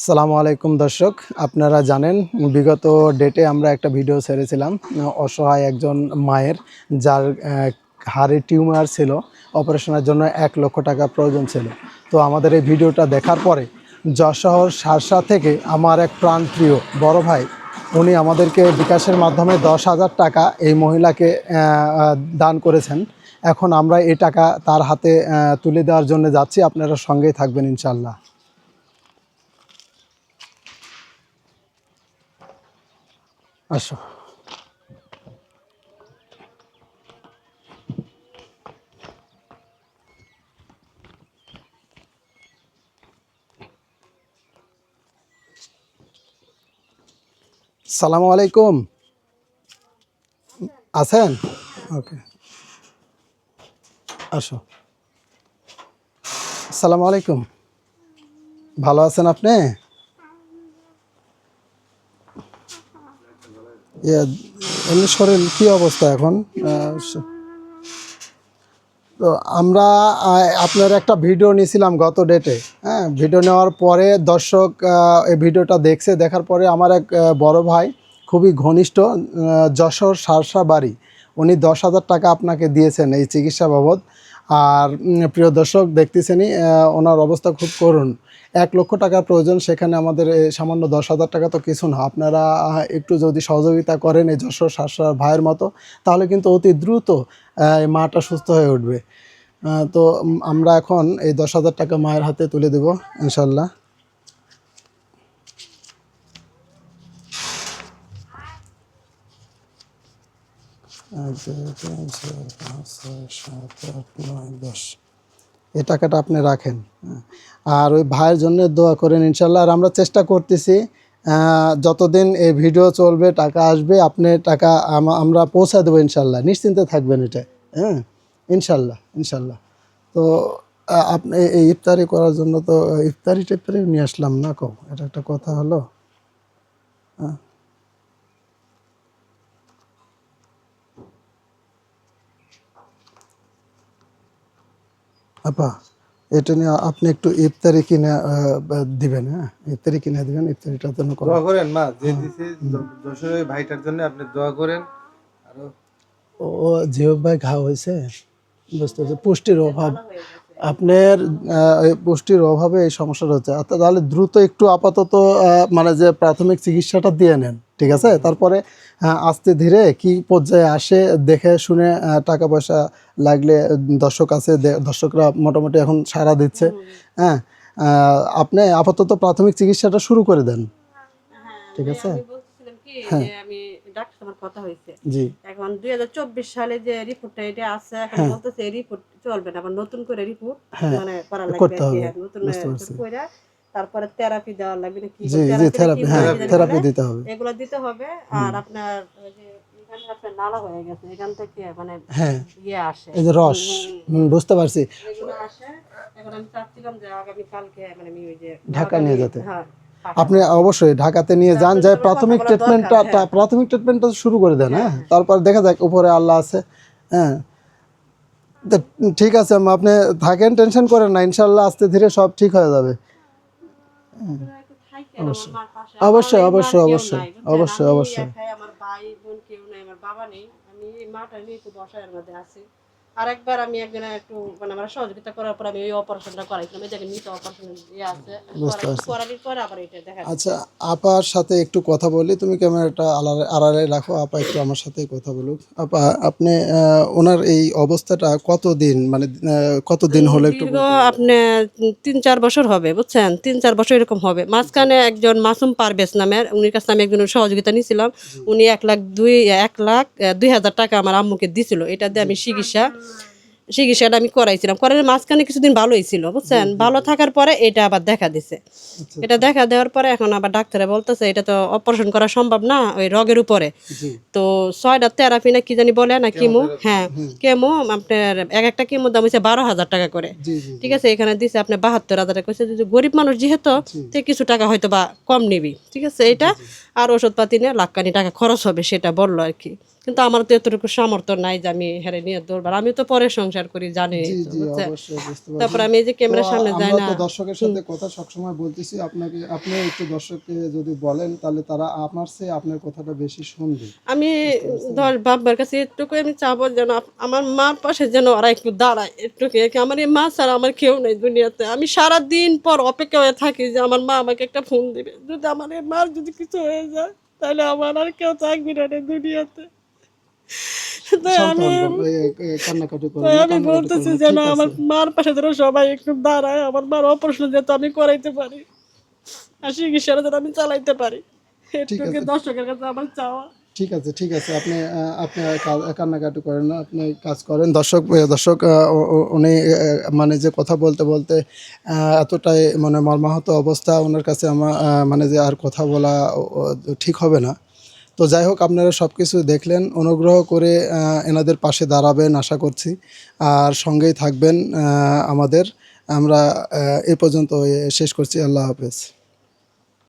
আসসালামু আলাইকুম দর্শক, আপনারা জানেন বিগত ডেটে আমরা একটা ভিডিও ছেড়েছিলাম অসহায় একজন মায়ের যার হাড়ে টিউমার ছিল, অপারেশনের জন্য 1 লক্ষ টাকা প্রয়োজন ছিল। তো আমাদের এই ভিডিওটা দেখার পরে যশোর শার্শা থেকে আমার এক প্রাণপ্রিয় বড় ভাই, উনি আমাদেরকে বিকাশের মাধ্যমে 10,000 টাকা এই মহিলাকে দান করেছেন। এখন আমরা এই টাকা তার হাতে তুলে দেওয়ার জন্য যাচ্ছি। আপনারা সঙ্গেই থাকবেন ইনশাল্লাহ। আসো। সালামু আলাইকুম। আছেন? ওকে, আসো। সালামু আলাইকুম। ভালো আছেন আপনি? এমনি শরীর কী অবস্থা এখন? তো আমরা আপনার একটা ভিডিও নিয়েছিলাম গত ডেটে। হ্যাঁ, ভিডিও নেওয়ার পরে দর্শক এই ভিডিওটা দেখছে। দেখার পরে আমার এক বড় ভাই, খুবই ঘনিষ্ঠ, যশোর শার্শা বাড়ি, উনি 10,000 টাকা আপনাকে দিয়েছেন এই চিকিৎসা বাবদ। আর প্রিয় দর্শক, দেখতেছেনই ওনার অবস্থা খুব করুণ। 1 লক্ষ টাকার প্রয়োজন, সেখানে আমাদের সামান্য 10,000 টাকা তো কিছু না। আপনারা একটু যদি সহযোগিতা করেন এই যশোর শার্শার ভাইয়ের মতো, তাহলে কিন্তু অতি দ্রুত এই মাটা সুস্থ হয়ে উঠবে। তো আমরা এখন এই 10,000 টাকা মায়ের হাতে তুলে দেব ইনশাল্লাহ। এই টাকাটা আপনি রাখেন, আর ওই ভাইয়ের জন্য দোয়া করেন ইনশাল্লাহ। আর আমরা চেষ্টা করতেছি যতদিন এই ভিডিও চলবে টাকা আসবে, আপনি টাকা আমরা পৌঁছা দেবো ইনশাল্লাহ। নিশ্চিন্তে থাকবেন এটা। হ্যাঁ, ইনশাল্লাহ ইনশাল্লাহ। তো আপনি এই ইফতারি করার জন্য তো ইফতারি টিফতারি নিয়ে আসলাম না, এটা একটা কথা হলো। হ্যাঁ আপা, এটা নিয়ে আপনি একটু ইফতারি কিনে দিবেন। হ্যাঁ, ইফতারি কিনে দিবেন। ইফতারিটার জন্য দোয়া করেন মা, যে দিছে যশোরের ভাইটার জন্য আপনি দোয়া করেন। আর ও জিও ভাই ঘা হয়েছে, বুঝতে পারছি, পুষ্টির অভাব। আপনার পুষ্টির অভাবে এই সমস্যাটা হচ্ছে। তাহলে দ্রুত একটু আপাতত মানে যে প্রাথমিক চিকিৎসাটা দিয়ে নেন, ঠিক আছে? তারপরে আস্তে ধীরে কি পর্যায়ে আসে দেখে শুনে টাকা পয়সা লাগলে দর্শক আছে, দর্শকরা মোটামুটি এখন সাড়া দিচ্ছে। হ্যাঁ, আপনি আপাতত প্রাথমিক চিকিৎসাটা শুরু করে দেন, ঠিক আছে? হ্যাঁ, আমি ডাক্তার আমার কথা হয়েছে। জি। এখন 2024 সালে যে রিপোর্টটা এটা আছে, এখন বলতেছে এই রিপোর্ট চলবে না, আবার নতুন করে রিপোর্ট মানে করা লাগবে, করতে হবে, নতুন বুঝতে পারছি। করে তারপরে থেরাপি দেওয়া লাগবে নাকি, জি জি, থেরাপি, হ্যাঁ থেরাপি দিতে হবে, এগুলো দিতে হবে। আর আপনার ওই যে এখানে আপনার নালা হয়ে গেছে, এখান থেকে মানে হ্যাঁ ইয়ে আসে, এই যে রস, বুঝতে পারছি, এগুলো আসে। এখন আমি চাচ্ছিলাম যে আগামী কালকে মানে আমি ওই যে ঢাকা নিয়ে যেতে। হ্যাঁ, আপনি অবশ্যই ঢাকাতে নিয়ে যান, যাই প্রাথমিক ট্রিটমেন্টটা শুরু করে দেন। হ্যাঁ, তারপর দেখা যাক, উপরে আল্লাহ আছে। হ্যাঁ, তো ঠিক আছে, আপনি থাকেন, টেনশন করেন না, ইনশাল্লাহ আস্তে ধীরে সব ঠিক হয়ে যাবে। অবশ্যই অবশ্যই অবশ্যই অবশ্যই অবশ্যই। আমার ভাই বোন কেউ নাই, আমার বাবা নেই, আমি এই মাটা নিয়ে একটু বসায়ের মধ্যে আছি। আরেকবার আমি একজনের একটু মানে আমরা সহযোগিতা করার পর আমি ওই অপারেশনটা করাইছিলাম, এই জায়গায় নিচে অপারেশন ইয়ে আছে, করার পরে আবার এটা দেখা। আচ্ছা, আপার সাথে একটু কথা বলি, তুমি ক্যামেরাটা আড়ালে রাখো, আপা একটু আমার সাথে কথা বলুক। আপা, আপনি ওনার এই অবস্থাটা কতদিন, মানে কতদিন হলো একটু? আপনি 3-4 বছর হবে, বুঝছেন, 3-4 বছর এরকম হবে। মাঝখানে একজন মাসুম পারভেজ নামের, উনির কাছে আমি একজনের সহযোগিতা নিয়েছিলাম। উনি 1,02,000 টাকা আমার আম্মুকে দিছিল, এটা দিয়ে আমি চিকিৎসাটা আমি করাইছিলাম। করার মাঝখানে কিছুদিন ভালোই ছিল, বুঝছেন। ভালো থাকার পরে এটা আবার দেখা দিছে। এটা দেখা দেওয়ার পরে এখন আবার ডাক্তারে বলতেছে এটা তো অপারেশন করা সম্ভব না, ওই রগের উপরে। তো 6টা থেরাপি না কি জানি বলে না, কেমো। হ্যাঁ, কেমো আপনার একটা কেমোর দাম হচ্ছে 12,000 টাকা করে, ঠিক আছে? এখানে দিছে আপনি 72,000 টাকা। কইছে যে গরিব মানুষ যেহেতু, তো কিছু টাকা হয়তো বা কম নিবি, ঠিক আছে? এটা আর ওষুধপাতি নিয়ে লাখখানি টাকা খরচ হবে, সেটা বললো আর কি। কিন্তু আমার তো এতটুকু সামর্থ্য নাই যে আমি হেরে নিয়ে দৌড়বার, আমি তো পরে সংসার করি জানি। জি জি অবশ্যই বুঝতে পারছি। তারপর আমি এই যে ক্যামেরার সামনে যাই আমরা না। তো দর্শকের সাথে কথা সবসময় বলতেছি, আপনি একটু দর্শককে যদি বলেন তাহলে তারা আমার চেয়ে আপনার কথাটা বেশি শুনবে। আমি ধর বাবার কাছে এটুকু আমি চাবো যেন আমার মার পাশে যেন ওরা একটু দাঁড়ায়, একটু আমার এই মা ছাড়া আমার কেউ নেই দুনিয়াতে। আমি সারা দিন পর অপেক্ষা হয়ে থাকি যে আমার মা আমাকে একটা ফোন দিবে, যদি আমার এই মার যদি কিছু হয়ে যায় তাহলে আমার আর কেউ থাকবে না রে দুনিয়াতে। তাই শান্ত আমি হন বাবা, কান্নাকাটি করবেন তাই না, আমি কান্নাকাটি বলতেছি করবেন না, যেন ঠিক আমার আছে। মার পাশে যেন সবাই একটু দাঁড়ায়, আমার মার অপারেশন যাতে আমি করাইতে পারি আর চিকিৎসাটা যেন আমি চালাইতে পারি, ঠিক এটুকু আছে দর্শকের কাছে আমার চাওয়া। ঠিক আছে ঠিক আছে, আপনি কান্নাকাটি করেন না, আপনি কাজ করেন। দর্শক উনি মানে যে কথা বলতে বলতে এতটাই মানে মর্মাহত অবস্থা ওনার কাছে, আমার মানে যে আর কথা বলা ঠিক হবে না। তো যাই হোক, আপনারা সব কিছু দেখলেন, অনুগ্রহ করে এনাদের পাশে দাঁড়াবেন আশা করছি, আর সঙ্গেই থাকবেন আমাদের। আমরা এই পর্যন্ত শেষ করছি। আল্লাহ হাফেজ।